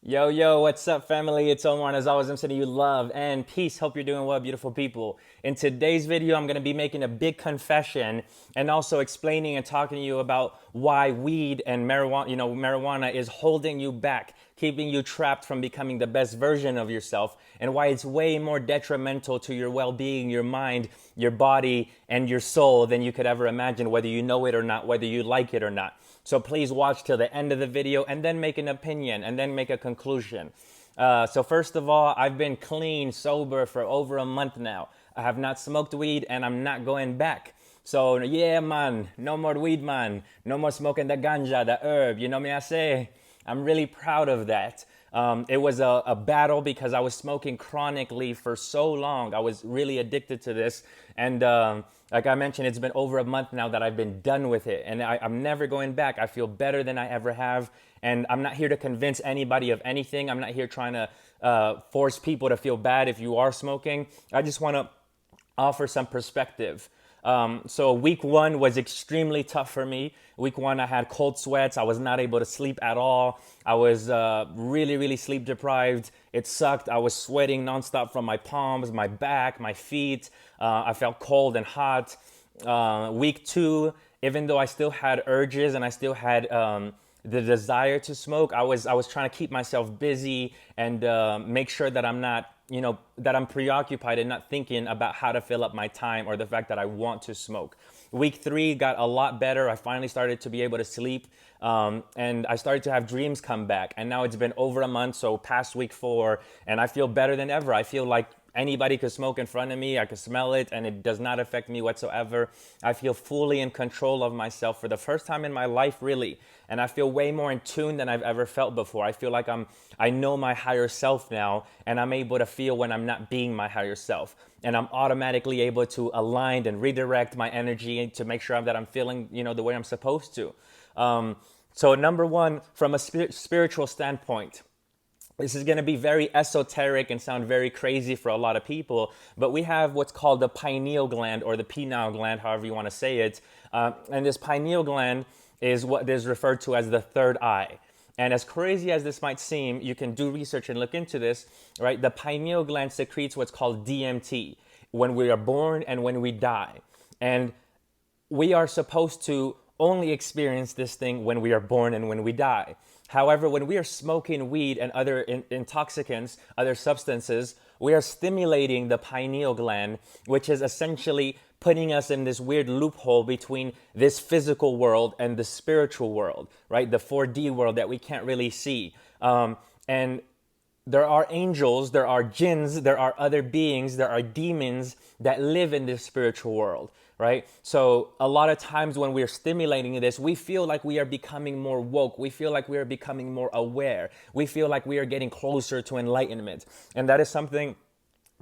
Yo, yo, what's up, family? It's Omar, and as always, I'm sending you love and peace. Hope you're doing well, beautiful people. In today's video, I'm going to be making a big confession and also explaining and talking to you about why weed and marijuana is holding you back, keeping you trapped from becoming the best version of yourself, and why it's way more detrimental to your well-being, your mind, your body, and your soul than you could ever imagine, whether you know it or not, whether you like it or not. So please watch till the end of the video and then make an opinion and then make a conclusion. So first of all, I've been clean, sober for over a month now. I have not smoked weed and I'm not going back. So yeah, man, no more weed, man. No more smoking the ganja, the herb. You know me, I say. I'm really proud of that. It was a battle because I was smoking chronically for so long. I was really addicted to this. And like I mentioned, it's been over a month now that I've been done with it. And I'm never going back. I feel better than I ever have. And I'm not here to convince anybody of anything. I'm not here trying to force people to feel bad if you are smoking. I just want to offer some perspective. So week one was extremely tough for me. Week one, I had cold sweats. I was not able to sleep at all. I was really, really sleep deprived. It sucked. I was sweating nonstop from my palms, my back, my feet. I felt cold and hot. Week two, even though I still had urges and I still had the desire to smoke, I was trying to keep myself busy and make sure that I'm not, that I'm preoccupied and not thinking about how to fill up my time or the fact that I want to smoke. Week three got a lot better. I finally started to be able to sleep, and I started to have dreams come back. And now it's been over a month, so past week four, and I feel better than ever. I feel like anybody could smoke in front of me. I could smell it and it does not affect me whatsoever. I feel fully in control of myself for the first time in my life, really. And I feel way more in tune than I've ever felt before. I feel like I know my higher self now, and I'm able to feel when I'm not being my higher self. And I'm automatically able to align and redirect my energy to make sure that I'm feeling, the way I'm supposed to. So number one, from a spiritual standpoint, this is going to be very esoteric and sound very crazy for a lot of people, but we have what's called the pineal gland or the penile gland, however you want to say it. And this pineal gland is what is referred to as the third eye. And as crazy as this might seem, you can do research and look into this, right? The pineal gland secretes what's called DMT when we are born and when we die. And we are supposed to only experience this thing when we are born and when we die. However, when we are smoking weed and other intoxicants, other substances, we are stimulating the pineal gland, which is essentially putting us in this weird loophole between this physical world and the spiritual world, right? The 4D world that we can't really see. And there are angels, there are jinns, there are other beings, there are demons that live in this spiritual world, right? So a lot of times when we're stimulating this, we feel like we are becoming more woke. We feel like we are becoming more aware. We feel like we are getting closer to enlightenment. And that is something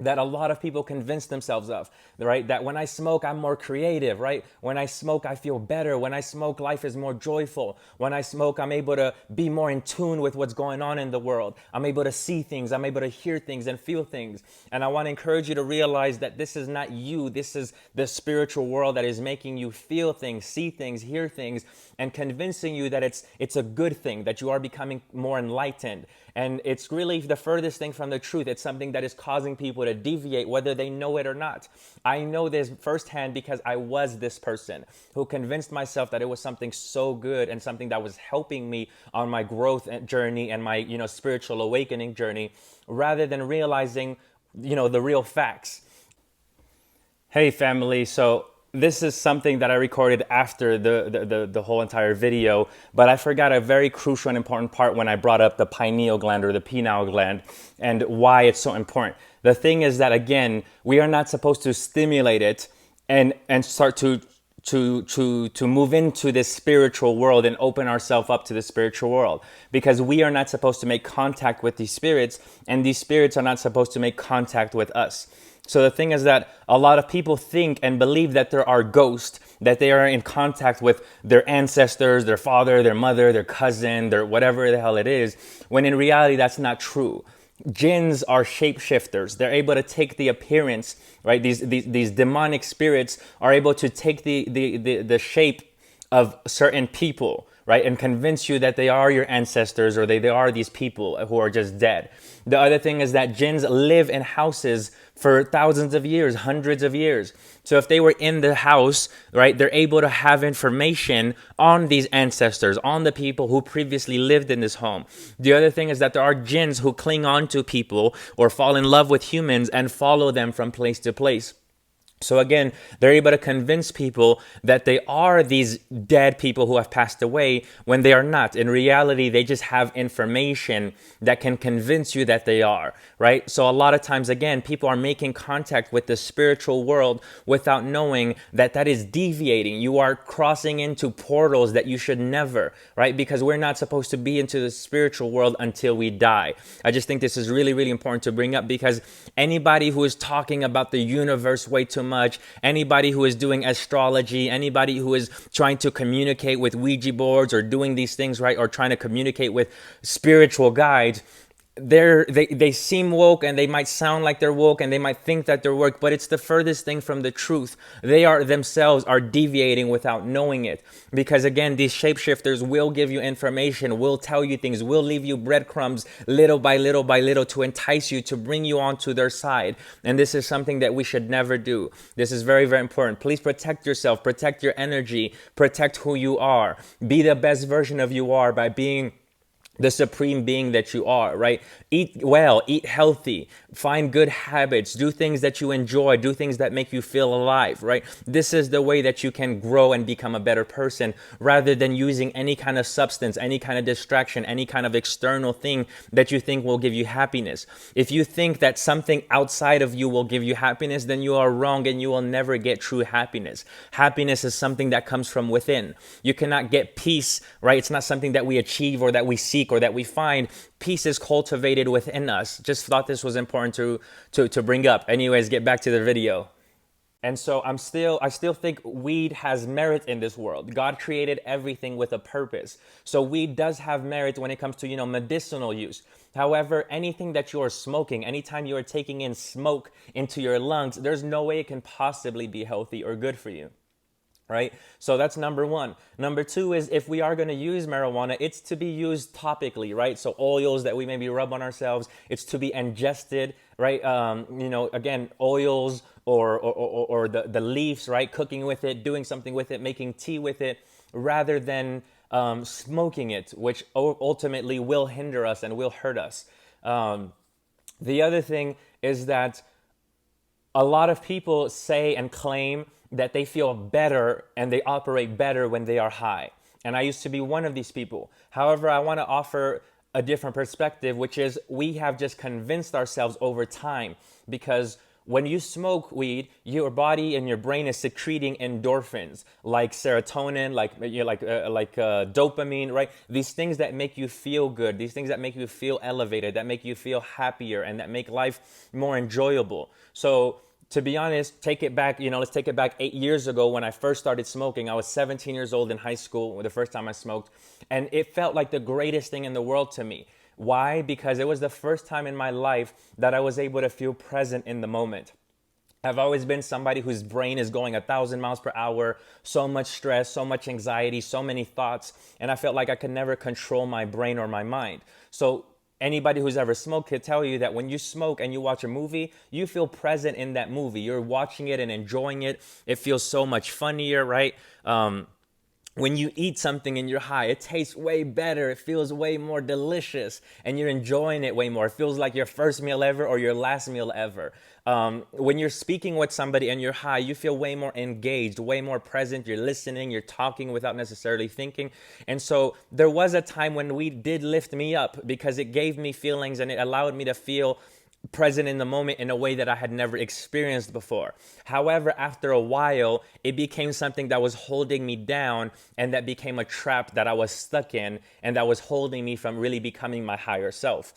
that a lot of people convince themselves of, right? That when I smoke, I'm more creative, right? When I smoke, I feel better. When I smoke, life is more joyful. When I smoke, I'm able to be more in tune with what's going on in the world. I'm able to see things. I'm able to hear things and feel things. And I want to encourage you to realize that this is not you. This is the spiritual world that is making you feel things, see things, hear things, and convincing you that it's a good thing, that you are becoming more enlightened. And it's really the furthest thing from the truth. It's something that is causing people to deviate, whether they know it or not. I know this firsthand because I was this person who convinced myself that it was something so good and something that was helping me on my growth journey and my, spiritual awakening journey, rather than realizing, the real facts. Hey, family. So this is something that I recorded after the whole entire video, but I forgot a very crucial and important part when I brought up the pineal gland or the penile gland and why it's so important. The thing is that, again, we are not supposed to stimulate it and start to move into this spiritual world and open ourselves up to the spiritual world, because we are not supposed to make contact with these spirits, and these spirits are not supposed to make contact with us. So the thing is that a lot of people think and believe that there are ghosts, that they are in contact with their ancestors, their father, their mother, their cousin, their whatever the hell it is, when in reality that's not true. Jinns are shapeshifters. They're able to take the appearance, right? These demonic spirits are able to take the shape of certain people, right? And convince you that they are your ancestors or they are these people who are just dead. The other thing is that jinns live in houses for thousands of years, hundreds of years. So if they were in the house, right, they're able to have information on these ancestors, on the people who previously lived in this home. The other thing is that there are jinns who cling on to people or fall in love with humans and follow them from place to place. So again, they're able to convince people that they are these dead people who have passed away when they are not. In reality, they just have information that can convince you that they are, right? So a lot of times, again, people are making contact with the spiritual world without knowing that that is deviating. You are crossing into portals that you should never, right? Because we're not supposed to be into the spiritual world until we die. I just think this is really, really important to bring up, because anybody who is talking about the universe way too much, anybody who is doing astrology, anybody who is trying to communicate with Ouija boards or doing these things, right, or trying to communicate with spiritual guides, they seem woke and they might sound like they're woke and they might think that they're woke, but it's the furthest thing from the truth. They are themselves are deviating without knowing it, because again, these shapeshifters will give you information, will tell you things, will leave you breadcrumbs little by little by little to entice you, to bring you onto their side. And this is something that we should never do. This is very, very important. Please protect yourself, protect your energy, protect who you are. Be the best version of you are by being the supreme being that you are, right? Eat well, eat healthy, find good habits, do things that you enjoy, do things that make you feel alive, right? This is the way that you can grow and become a better person, rather than using any kind of substance, any kind of distraction, any kind of external thing that you think will give you happiness. If you think that something outside of you will give you happiness, then you are wrong and you will never get true happiness. Happiness is something that comes from within. You cannot get peace, right? It's not something that we achieve or that we seek or that we find. Peace is cultivated within us. Just thought this was important to bring up. Anyways, get back to the video. And so I still think weed has merit in this world. God created everything with a purpose. So weed does have merit when it comes to, medicinal use. However, anything that you are smoking, anytime you are taking in smoke into your lungs, there's no way it can possibly be healthy or good for you. Right? So that's number one. Number two is, if we are going to use marijuana, it's to be used topically, right? So oils that we maybe rub on ourselves, it's to be ingested, right? Again, oils or the leaves, right? Cooking with it, doing something with it, making tea with it, rather than smoking it, which ultimately will hinder us and will hurt us. The other thing is that a lot of people say and claim that they feel better and they operate better when they are high. And I used to be one of these people. However, I want to offer a different perspective, which is we have just convinced ourselves over time, because when you smoke weed, your body and your brain is secreting endorphins like serotonin, like dopamine, right? These things that make you feel good, these things that make you feel elevated, that make you feel happier, and that make life more enjoyable. So to be honest, take it back, let's take it back 8 years ago when I first started smoking. I was 17 years old in high school the first time I smoked, and it felt like the greatest thing in the world to me. Why? Because it was the first time in my life that I was able to feel present in the moment. I've always been somebody whose brain is going 1,000 miles per hour, so much stress, so much anxiety, so many thoughts, and I felt like I could never control my brain or my mind. So anybody who's ever smoked could tell you that when you smoke and you watch a movie, you feel present in that movie. You're watching it and enjoying it. It feels so much funnier, right? When you eat something and you're high, it tastes way better. It feels way more delicious and you're enjoying it way more. It feels like your first meal ever or your last meal ever. When you're speaking with somebody and you're high, you feel way more engaged, way more present. You're listening, you're talking without necessarily thinking. And so there was a time when weed did lift me up because it gave me feelings and it allowed me to feel present in the moment in a way that I had never experienced before. However, after a while, it became something that was holding me down, and that became a trap that I was stuck in, and that was holding me from really becoming my higher self.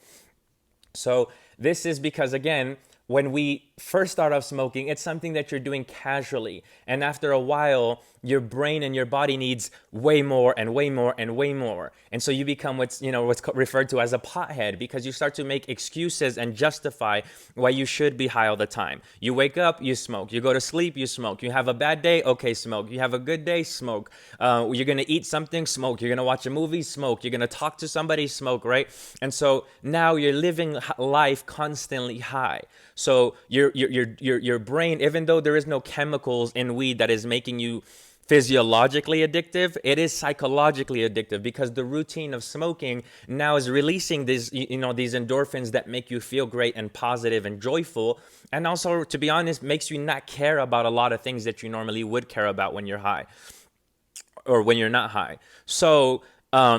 So this is because, again, when we first start off smoking, it's something that you're doing casually. And after a while, your brain and your body needs way more and way more and way more. And so you become what's referred to as a pothead, because you start to make excuses and justify why you should be high all the time. You wake up, you smoke. You go to sleep, you smoke. You have a bad day, okay, smoke. You have a good day, smoke. You're going to eat something, smoke. You're going to watch a movie, smoke. You're going to talk to somebody, smoke, right? And so now you're living life constantly high. So your brain, even though there is no chemicals in weed that is making you physiologically addictive, it is psychologically addictive, because the routine of smoking now is releasing these endorphins that make you feel great and positive and joyful, and also, to be honest, makes you not care about a lot of things that you normally would care about when you're high or when you're not high. So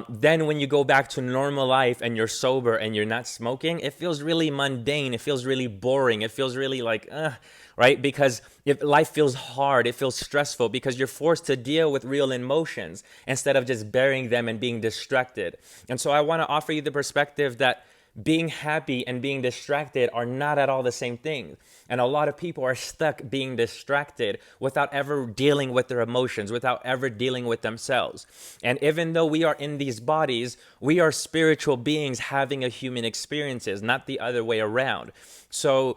then when you go back to normal life and you're sober and you're not smoking, it feels really mundane. It feels really boring. It feels really like, right? Because if life feels hard, it feels stressful, because you're forced to deal with real emotions instead of just burying them and being distracted. And so I want to offer you the perspective that being happy and being distracted are not at all the same thing. And a lot of people are stuck being distracted without ever dealing with their emotions, without ever dealing with themselves. And even though we are in these bodies, we are spiritual beings having a human experiences, not the other way around. So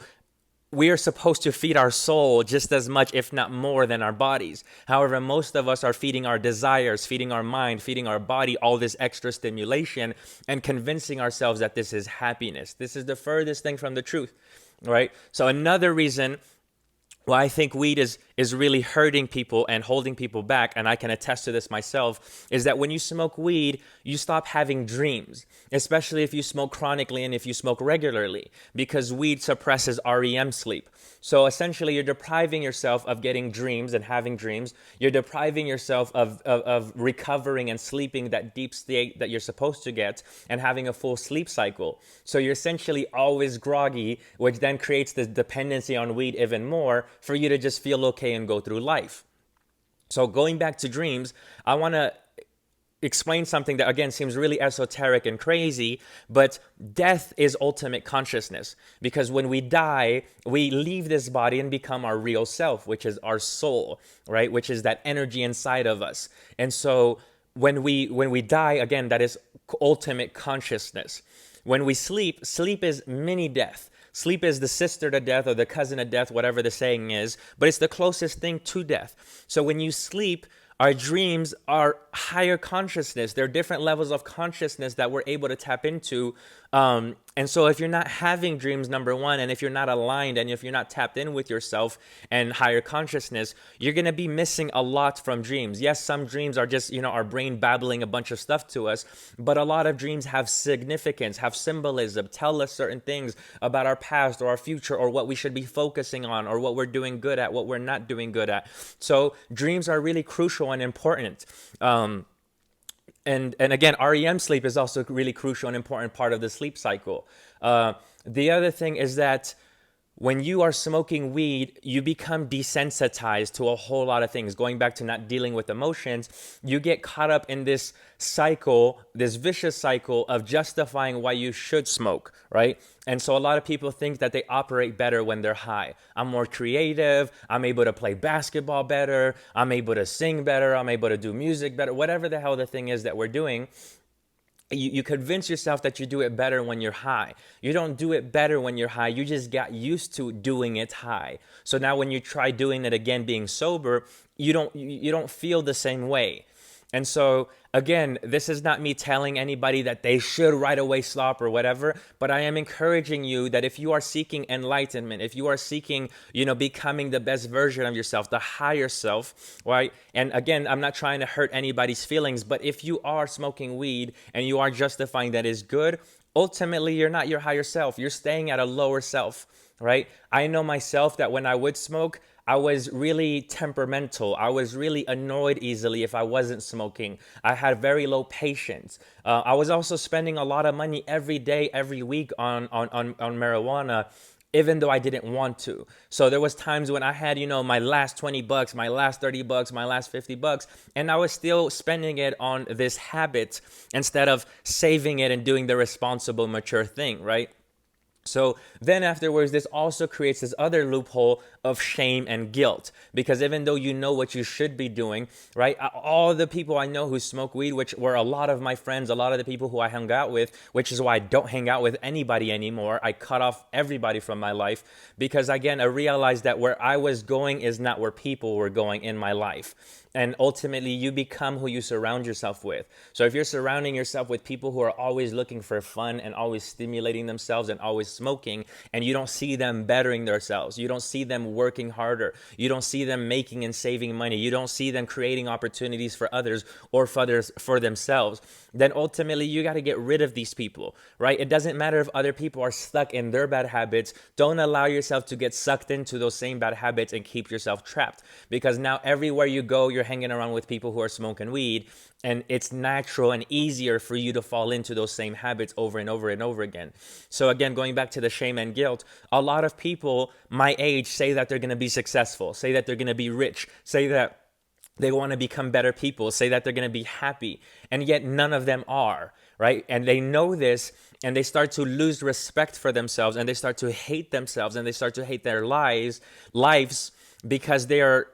we are supposed to feed our soul just as much, if not more, than our bodies. However, most of us are feeding our desires, feeding our mind, feeding our body all this extra stimulation, and convincing ourselves that this is happiness. This is the furthest thing from the truth, right? So another reason why I think weed is really hurting people and holding people back, and I can attest to this myself, is that when you smoke weed, you stop having dreams, especially if you smoke chronically and if you smoke regularly, because weed suppresses REM sleep. So essentially, you're depriving yourself of getting dreams and having dreams. You're depriving yourself of recovering and sleeping that deep state that you're supposed to get and having a full sleep cycle. So you're essentially always groggy, which then creates this dependency on weed even more for you to just feel okay and go through life. So going back to dreams, I want to explain something that, again, seems really esoteric and crazy, but death is ultimate consciousness, because when we die, we leave this body and become our real self, which is our soul, right? Which is that energy inside of us. And so when we die, again, that is ultimate consciousness. When we sleep is mini death. Sleep is the sister to death or the cousin of death, whatever the saying is, but it's the closest thing to death. So when you sleep, our dreams are higher consciousness. There are different levels of consciousness that we're able to tap into. And so if you're not having dreams, number one, and if you're not aligned and if you're not tapped in with yourself and higher consciousness, you're going to be missing a lot from dreams. Yes, some dreams are just, our brain babbling a bunch of stuff to us, but a lot of dreams have significance, have symbolism, tell us certain things about our past or our future or what we should be focusing on or what we're doing good at, what we're not doing good at. So dreams are really crucial and important. And again, REM sleep is also a really crucial and important part of the sleep cycle. The other thing is that when you are smoking weed, you become desensitized to a whole lot of things. Going back to not dealing with emotions, you get caught up in this cycle, this vicious cycle of justifying why you should smoke, right? And so a lot of people think that they operate better when they're high. I'm more creative. I'm able to play basketball better. I'm able to sing better. I'm able to do music better. Whatever the hell the thing is that we're doing, you convince yourself that you do it better when you're high. You don't do it better when you're high. You just got used to doing it high. So now when you try doing it again, being sober, you don't feel the same way. And so, again, this is not me telling anybody that they should right away stop or whatever, but I am encouraging you that if you are seeking enlightenment, if you are seeking, becoming the best version of yourself, the higher self, right? And again, I'm not trying to hurt anybody's feelings, but if you are smoking weed and you are justifying that is good, ultimately, you're not your higher self. You're staying at a lower self, right? I know myself that when I would smoke, I was really temperamental. I was really annoyed easily if I wasn't smoking. I had very low patience. I was also spending a lot of money every day, every week on marijuana, even though I didn't want to. So there was times when I had, my last $20, my last $30, my last $50, and I was still spending it on this habit instead of saving it and doing the responsible, mature thing, right? So then afterwards, this also creates this other loophole of shame and guilt. Because even though you know what you should be doing, right? All the people I know who smoke weed, which were a lot of my friends, a lot of the people who I hung out with, which is why I don't hang out with anybody anymore. I cut off everybody from my life because, again, I realized that where I was going is not where people were going in my life. And ultimately, you become who you surround yourself with. So if you're surrounding yourself with people who are always looking for fun and always stimulating themselves and always smoking, and you don't see them bettering themselves, you don't see them working harder, you don't see them making and saving money, you don't see them creating opportunities for others or for themselves, then ultimately you got to get rid of these people, right? It doesn't matter if other people are stuck in their bad habits. Don't allow yourself to get sucked into those same bad habits and keep yourself trapped, because now everywhere you go, you're hanging around with people who are smoking weed, and it's natural and easier for you to fall into those same habits over and over and over again. So again, going back to the shame and guilt, a lot of people my age say that they're going to be successful, say that they're going to be rich, say that they want to become better people, say that they're going to be happy, and yet none of them are, right? And they know this, and they start to lose respect for themselves, and they start to hate themselves, and they start to hate their lives because they are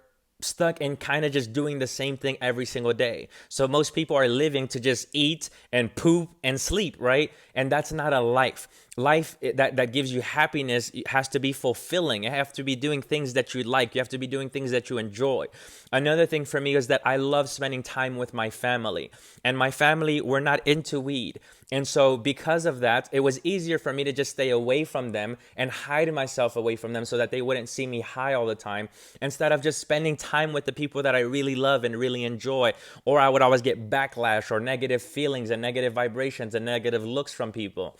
stuck in kind of just doing the same thing every single day. So most people are living to just eat and poop and sleep, right? And that's not a life. Life that gives you happiness has to be fulfilling. You have to be doing things that you like. You have to be doing things that you enjoy. Another thing for me is that I love spending time with my family. And my family, we're not into weed. And so because of that, it was easier for me to just stay away from them and hide myself away from them so that they wouldn't see me high all the time, instead of just spending time with the people that I really love and really enjoy. Or I would always get backlash or negative feelings and negative vibrations and negative looks from people.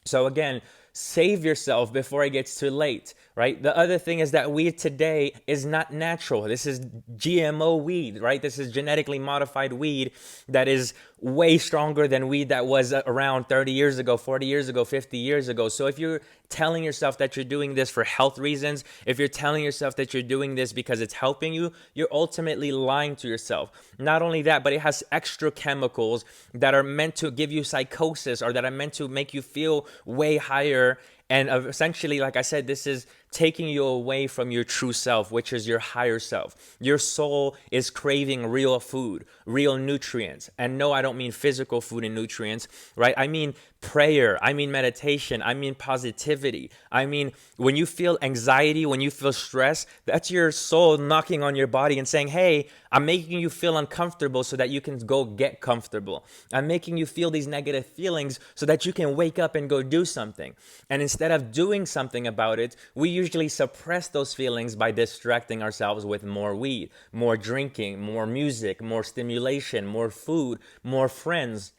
So again, save yourself before it gets too late, right? The other thing is that weed today is not natural. This is GMO weed, right? This is genetically modified weed that is way stronger than weed that was around 30 years ago, 40 years ago, 50 years ago. So if you're telling yourself that you're doing this for health reasons, if you're telling yourself that you're doing this because it's helping you, you're ultimately lying to yourself. Not only that, but it has extra chemicals that are meant to give you psychosis or that are meant to make you feel way higher. And essentially, like I said, this is taking you away from your true self, which is your higher self. Your soul is craving real food, real nutrients. And no, I don't mean physical food and nutrients, right? I mean prayer. I mean meditation. I mean positivity. I mean, when you feel anxiety, when you feel stress, that's your soul knocking on your body and saying, hey, I'm making you feel uncomfortable so that you can go get comfortable. I'm making you feel these negative feelings so that you can wake up and go do something. And instead of doing something about it, we usually suppress those feelings by distracting ourselves with more weed, more drinking, more music, more stimulation, more food, more friends.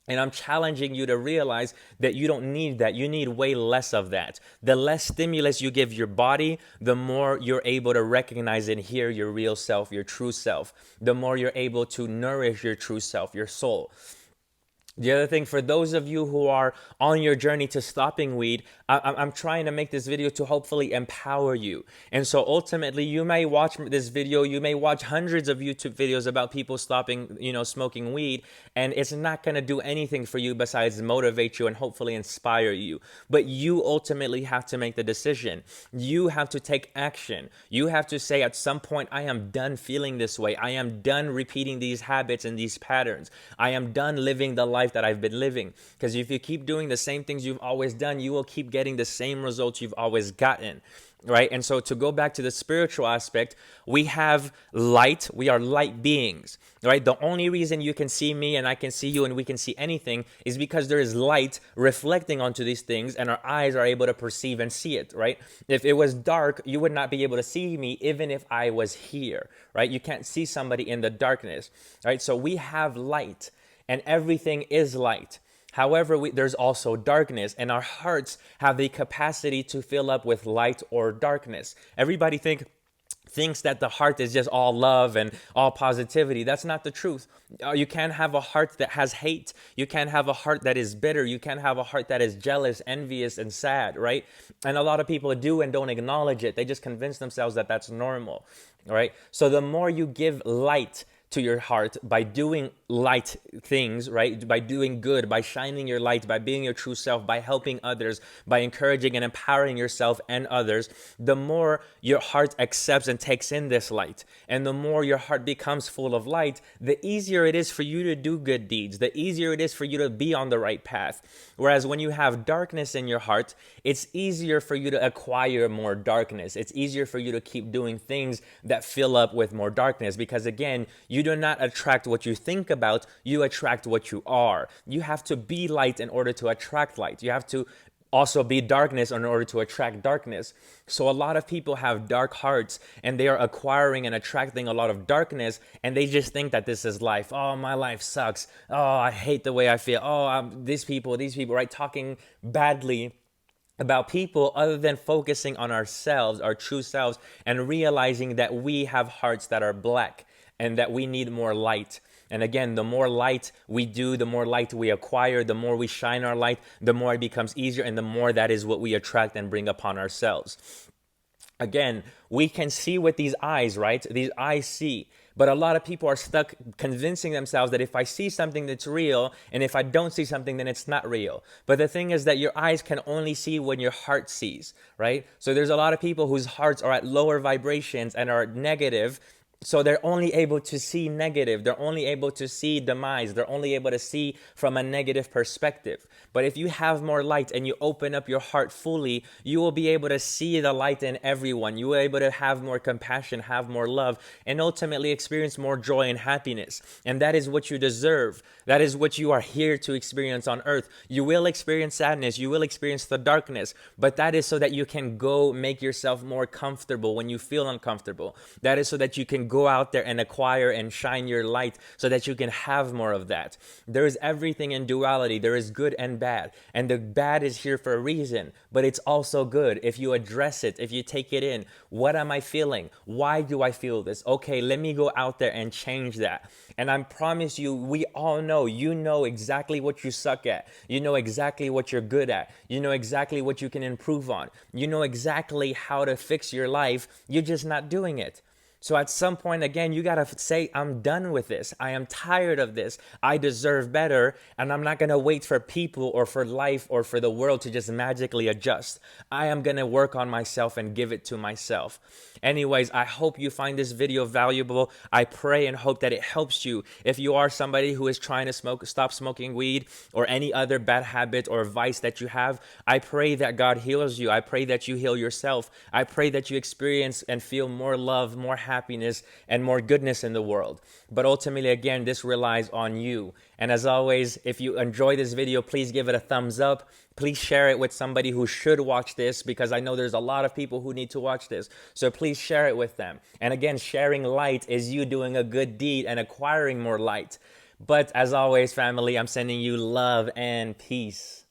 And I'm challenging you to realize that you don't need that. You need way less of that. The less stimulus you give your body, the more you're able to recognize and hear your real self, your true self. The more you're able to nourish your true self, your soul. The other thing, for those of you who are on your journey to stopping weed, I'm trying to make this video to hopefully empower you. And so ultimately, you may watch this video, you may watch hundreds of YouTube videos about people stopping, smoking weed, and it's not going to do anything for you besides motivate you and hopefully inspire you. But you ultimately have to make the decision. You have to take action. You have to say at some point, I am done feeling this way. I am done repeating these habits and these patterns. I am done living the life that I've been living. Because if you keep doing the same things you've always done, you will keep getting the same results you've always gotten, right? And so to go back to the spiritual aspect, we have light. We are light beings, right? The only reason you can see me and I can see you and we can see anything is because there is light reflecting onto these things and our eyes are able to perceive and see it, right? If it was dark, you would not be able to see me even if I was here, right? You can't see somebody in the darkness, right? So we have light. And everything is light. However, there's also darkness, and our hearts have the capacity to fill up with light or darkness. Everybody thinks that the heart is just all love and all positivity. That's not the truth. You can't have a heart that has hate. You can't have a heart that is bitter. You can't have a heart that is jealous, envious, and sad, right? And a lot of people do and don't acknowledge it. They just convince themselves that that's normal, right? So the more you give light to your heart by doing light things, right? By doing good, by shining your light, by being your true self, by helping others, by encouraging and empowering yourself and others, the more your heart accepts and takes in this light. And the more your heart becomes full of light, the easier it is for you to do good deeds, the easier it is for you to be on the right path. Whereas when you have darkness in your heart, it's easier for you to acquire more darkness. It's easier for you to keep doing things that fill up with more darkness, because again, you do not attract what you think about, you attract what you are. You have to be light in order to attract light. You have to also be darkness in order to attract darkness. So a lot of people have dark hearts and they are acquiring and attracting a lot of darkness, and they just think that this is life. Oh, my life sucks. Oh, I hate the way I feel. Oh, these people, right? Talking badly about people other than focusing on ourselves, our true selves, and realizing that we have hearts that are black and that we need more light. And again, the more light we do, the more light we acquire, the more we shine our light, the more it becomes easier, and the more that is what we attract and bring upon ourselves. Again, we can see with these eyes, right? These eyes see. But a lot of people are stuck convincing themselves that if I see something that's real, and if I don't see something, then it's not real. But the thing is that your eyes can only see when your heart sees, right? So there's a lot of people whose hearts are at lower vibrations and are negative. So they're only able to see negative. They're only able to see demise. They're only able to see from a negative perspective. But if you have more light and you open up your heart fully, you will be able to see the light in everyone. You will be able to have more compassion, have more love, and ultimately experience more joy and happiness. And that is what you deserve. That is what you are here to experience on earth. You will experience sadness. You will experience the darkness. But that is so that you can go make yourself more comfortable when you feel uncomfortable. That is so that you can go out there and acquire and shine your light so that you can have more of that. There is everything in duality. There is good and bad. And the bad is here for a reason, but it's also good if you address it, if you take it in. What am I feeling? Why do I feel this? Okay, let me go out there and change that. And I promise you, we all know, you know exactly what you suck at. You know exactly what you're good at. You know exactly what you can improve on. You know exactly how to fix your life. You're just not doing it. So at some point, again, you got to say, I'm done with this. I am tired of this. I deserve better. And I'm not going to wait for people or for life or for the world to just magically adjust. I am going to work on myself and give it to myself. Anyways, I hope you find this video valuable. I pray and hope that it helps you. If you are somebody who is trying to stop smoking weed or any other bad habit or vice that you have, I pray that God heals you. I pray that you heal yourself. I pray that you experience and feel more love, more happiness, and more goodness in the world. But ultimately, again, this relies on you. And as always, if you enjoy this video, please give it a thumbs up. Please share it with somebody who should watch this, because I know there's a lot of people who need to watch this. So please share it with them. And again, sharing light is you doing a good deed and acquiring more light. But as always, family, I'm sending you love and peace.